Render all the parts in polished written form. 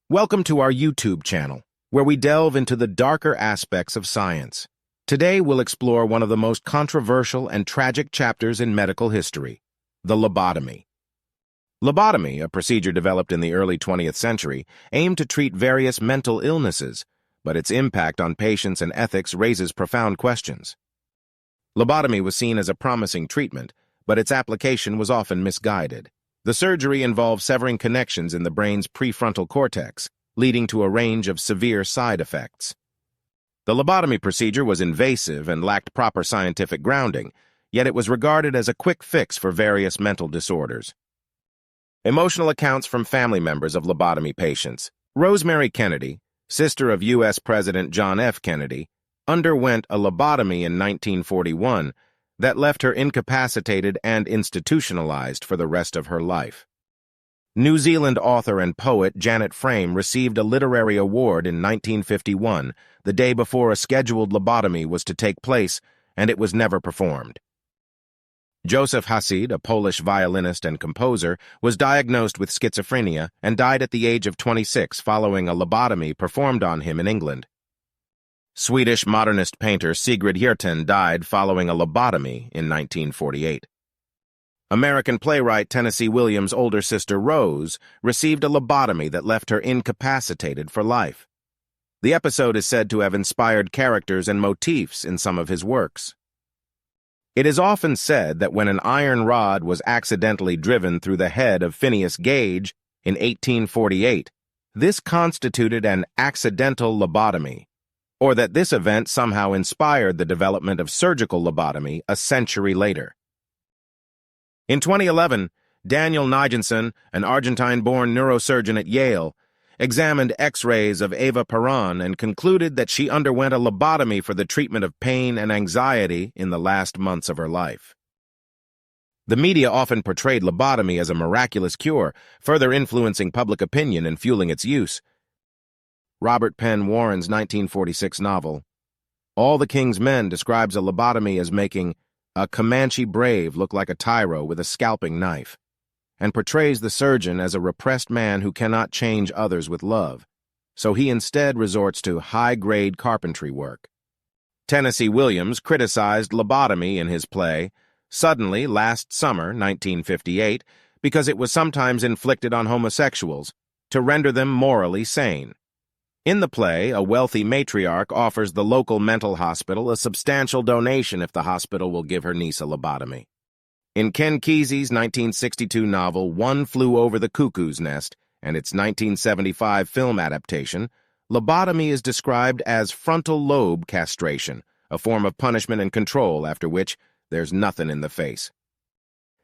Welcome to our YouTube channel, where we delve into the darker aspects of science. Today, we'll explore one of the most controversial and tragic chapters in medical history, the lobotomy. Lobotomy, a procedure developed in the early 20th century, aimed to treat various mental illnesses, but its impact on patients and ethics raises profound questions. Lobotomy was seen as a promising treatment, but its application was often misguided. The surgery involved severing connections in the brain's prefrontal cortex, leading to a range of severe side effects. The lobotomy procedure was invasive and lacked proper scientific grounding, yet it was regarded as a quick fix for various mental disorders. Emotional accounts from family members of lobotomy patients. Rosemary Kennedy, sister of U.S. President John F. Kennedy, underwent a lobotomy in 1941 that left her incapacitated and institutionalized for the rest of her life. New Zealand author and poet Janet Frame received a literary award in 1951, the day before a scheduled lobotomy was to take place, and it was never performed. Joseph Hasid, a Polish violinist and composer, was diagnosed with schizophrenia and died at the age of 26 following a lobotomy performed on him in England. Swedish modernist painter Sigrid Hjerten died following a lobotomy in 1948. American playwright Tennessee Williams' older sister Rose received a lobotomy that left her incapacitated for life. The episode is said to have inspired characters and motifs in some of his works. It is often said that when an iron rod was accidentally driven through the head of Phineas Gage in 1848, this constituted an accidental lobotomy, or that this event somehow inspired the development of surgical lobotomy a century later. In 2011, Daniel Nijensen, an Argentine-born neurosurgeon at Yale, examined X-rays of Eva Peron and concluded that she underwent a lobotomy for the treatment of pain and anxiety in the last months of her life. The media often portrayed lobotomy as a miraculous cure, further influencing public opinion and fueling its use. Robert Penn Warren's 1946 novel, All the King's Men, describes a lobotomy as making a Comanche brave look like a tyro with a scalping knife, and portrays the surgeon as a repressed man who cannot change others with love, so he instead resorts to high-grade carpentry work. Tennessee Williams criticized lobotomy in his play Suddenly last summer, 1958, because it was sometimes inflicted on homosexuals to render them morally sane. In the play, a wealthy matriarch offers the local mental hospital a substantial donation if the hospital will give her niece a lobotomy. In Ken Kesey's 1962 novel One Flew Over the Cuckoo's Nest and its 1975 film adaptation, lobotomy is described as frontal lobe castration, a form of punishment and control after which there's nothing in the face.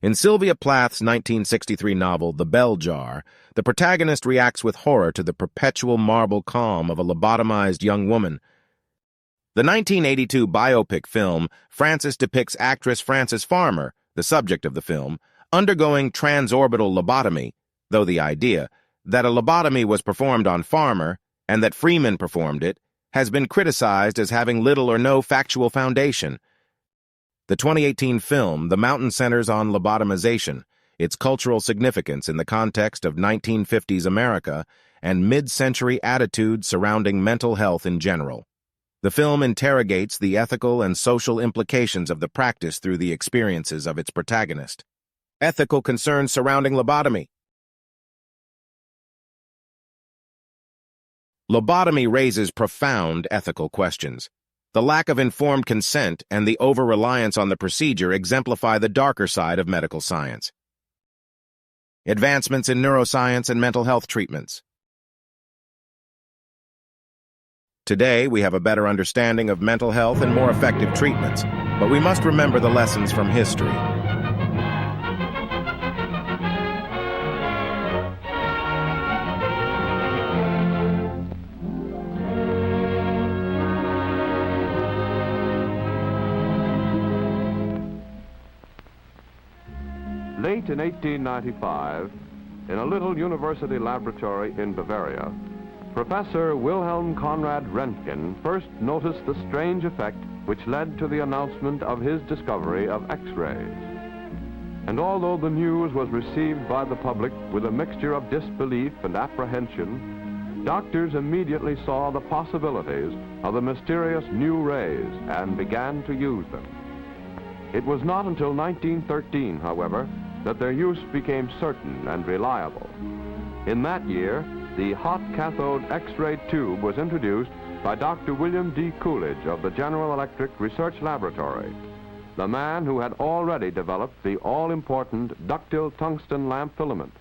In Sylvia Plath's 1963 novel The Bell Jar, the protagonist reacts with horror to the perpetual marble calm of a lobotomized young woman. The 1982 biopic film Frances depicts actress Frances Farmer, the subject of the film, undergoing transorbital lobotomy, though the idea that a lobotomy was performed on Farmer and that Freeman performed it has been criticized as having little or no factual foundation. The 2018 film The Mountain centers on lobotomization, its cultural significance in the context of 1950s America, and mid-century attitudes surrounding mental health in general. The film interrogates the ethical and social implications of the practice through the experiences of its protagonist. Ethical concerns surrounding lobotomy. Lobotomy raises profound ethical questions. The lack of informed consent and the over-reliance on the procedure exemplify the darker side of medical science. Advancements in neuroscience and mental health treatments. Today, we have a better understanding of mental health and more effective treatments, but we must remember the lessons from history. Late in 1895, in a little university laboratory in Bavaria, Professor Wilhelm Conrad Röntgen first noticed the strange effect which led to the announcement of his discovery of X-rays. And although the news was received by the public with a mixture of disbelief and apprehension, doctors immediately saw the possibilities of the mysterious new rays and began to use them. It was not until 1913, however, that their use became certain and reliable. In that year, the hot cathode X-ray tube was introduced by Dr. William D. Coolidge of the General Electric Research Laboratory, the man who had already developed the all-important ductile tungsten lamp filament,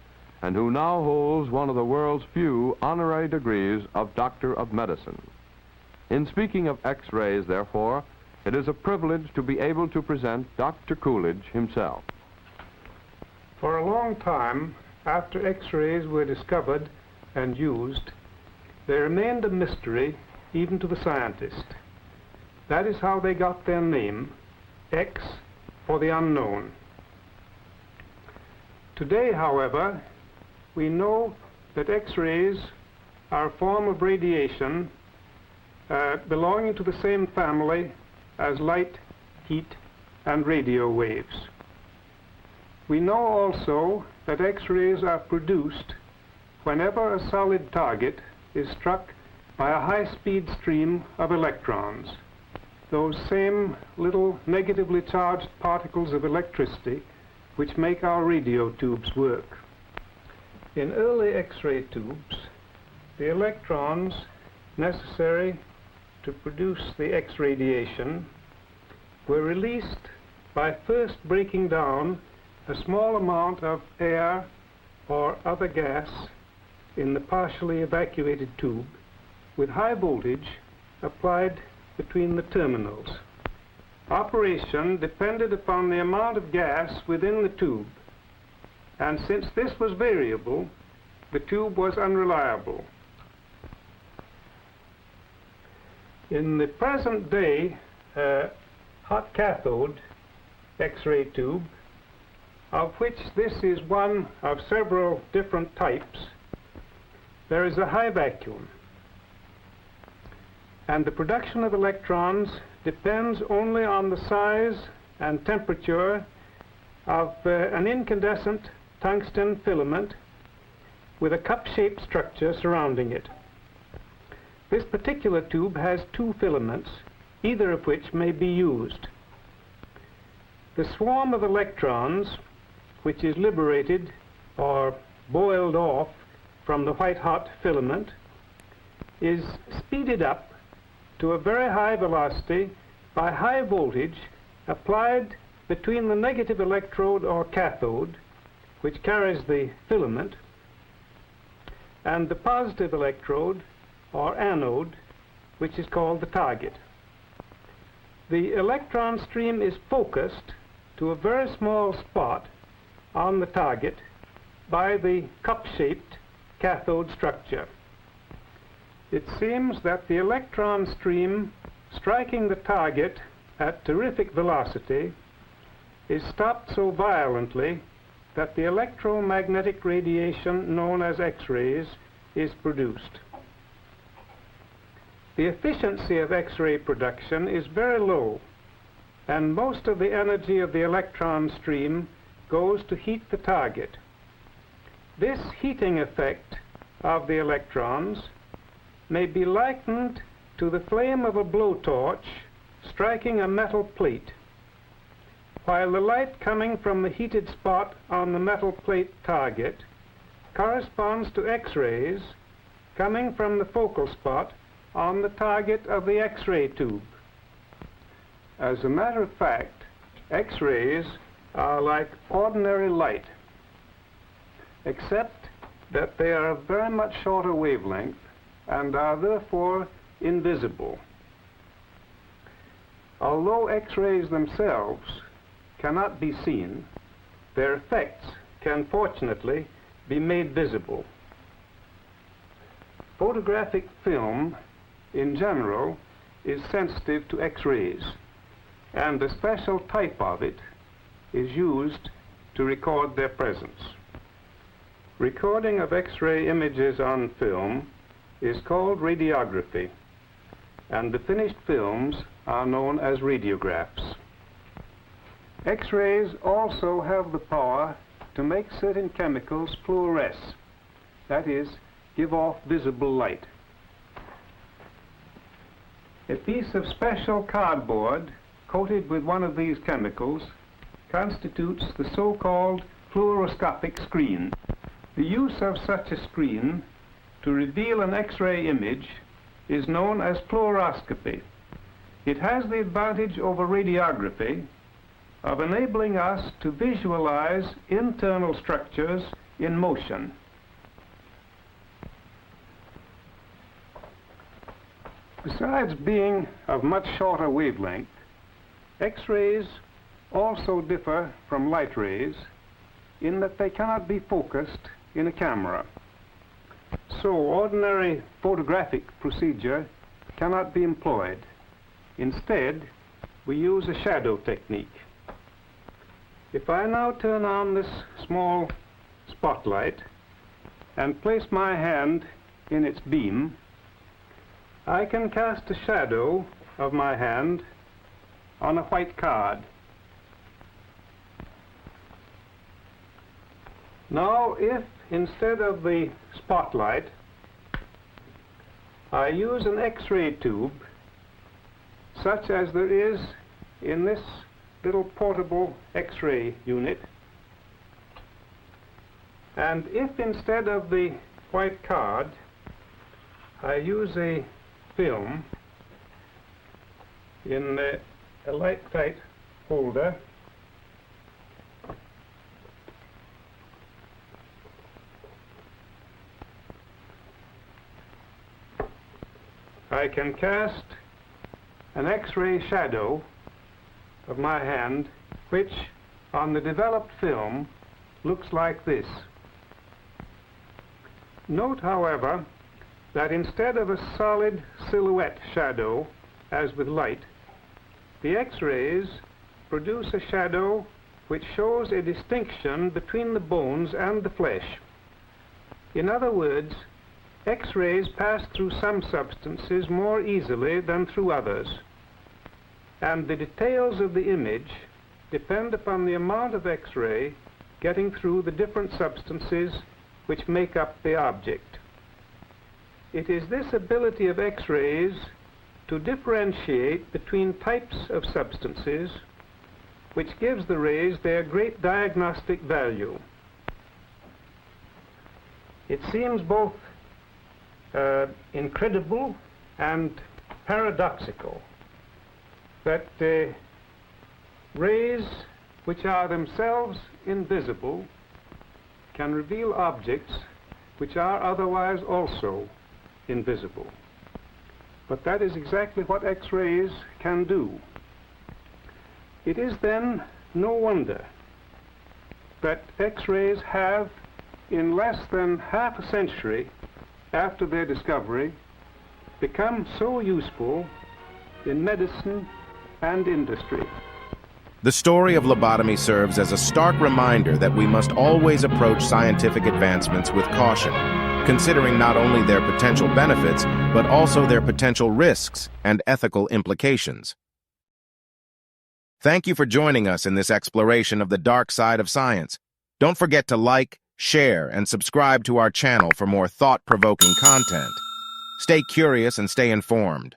and who now holds one of the world's few honorary degrees of Doctor of Medicine. In speaking of X-rays, therefore, it is a privilege to be able to present Dr. Coolidge himself. For a long time, after X-rays were discovered and used, they remained a mystery even to the scientist. That is how they got their name, X for the unknown. Today, however, we know that X-rays are a form of radiation belonging to the same family as light, heat, and radio waves. We know also that X-rays are produced whenever a solid target is struck by a high-speed stream of electrons, those same little negatively charged particles of electricity which make our radio tubes work. In early X-ray tubes, the electrons necessary to produce the X radiation were released by first breaking down a small amount of air or other gas in the partially evacuated tube with high voltage applied between the terminals. Operation depended upon the amount of gas within the tube, and since this was variable, the tube was unreliable. In the present day hot cathode X-ray tube, of which this is one of several different types, there is a high vacuum, and the production of electrons depends only on the size and temperature of an incandescent tungsten filament with a cup-shaped structure surrounding it. This particular tube has two filaments, either of which may be used. The swarm of electrons, which is liberated or boiled off from the white-hot filament, is speeded up to a very high velocity by high voltage applied between the negative electrode or cathode, which carries the filament, and the positive electrode or anode, which is called the target. The electron stream is focused to a very small spot on the target by the cup-shaped cathode structure. It seems that the electron stream striking the target at terrific velocity is stopped so violently that the electromagnetic radiation known as X-rays is produced. The efficiency of X-ray production is very low, and most of the energy of the electron stream goes to heat the target. This heating effect of the electrons may be likened to the flame of a blowtorch striking a metal plate, while the light coming from the heated spot on the metal plate target corresponds to X-rays coming from the focal spot on the target of the X-ray tube. As a matter of fact, X-rays are like ordinary light, except that they are of very much shorter wavelength and are therefore invisible. Although X-rays themselves cannot be seen, their effects can fortunately be made visible. Photographic film in general is sensitive to X-rays, and a special type of it is used to record their presence. Recording of X-ray images on film is called radiography, and the finished films are known as radiographs. X-rays also have the power to make certain chemicals fluoresce, that is, give off visible light. A piece of special cardboard coated with one of these chemicals constitutes the so-called fluoroscopic screen. The use of such a screen to reveal an X-ray image is known as fluoroscopy. It has the advantage over radiography of enabling us to visualize internal structures in motion. Besides being of much shorter wavelength, X-rays also differ from light rays in that they cannot be focused in a camera. So ordinary photographic procedure cannot be employed. Instead, we use a shadow technique. If I now turn on this small spotlight and place my hand in its beam, I can cast a shadow of my hand on a white card. Now, if instead of the spotlight I use an X-ray tube such as there is in this little portable X-ray unit, and if instead of the white card I use a film in a light-tight holder, I can cast an X-ray shadow of my hand, which on the developed film looks like this. Note, however, that instead of a solid silhouette shadow, as with light, the X-rays produce a shadow which shows a distinction between the bones and the flesh. In other words, X-rays pass through some substances more easily than through others, and the details of the image depend upon the amount of X-ray getting through the different substances which make up the object. It is this ability of X-rays to differentiate between types of substances which gives the rays their great diagnostic value. It seems both incredible and paradoxical that rays which are themselves invisible can reveal objects which are otherwise also invisible. But that is exactly what X-rays can do. It is then no wonder that X-rays have, in less than half a century after their discovery, become so useful in medicine and industry. The story of lobotomy serves as a stark reminder that we must always approach scientific advancements with caution, considering not only their potential benefits, but also their potential risks and ethical implications. Thank you for joining us in this exploration of the dark side of science. Don't forget to like, share, and subscribe to our channel for more thought-provoking content. Stay curious and stay informed.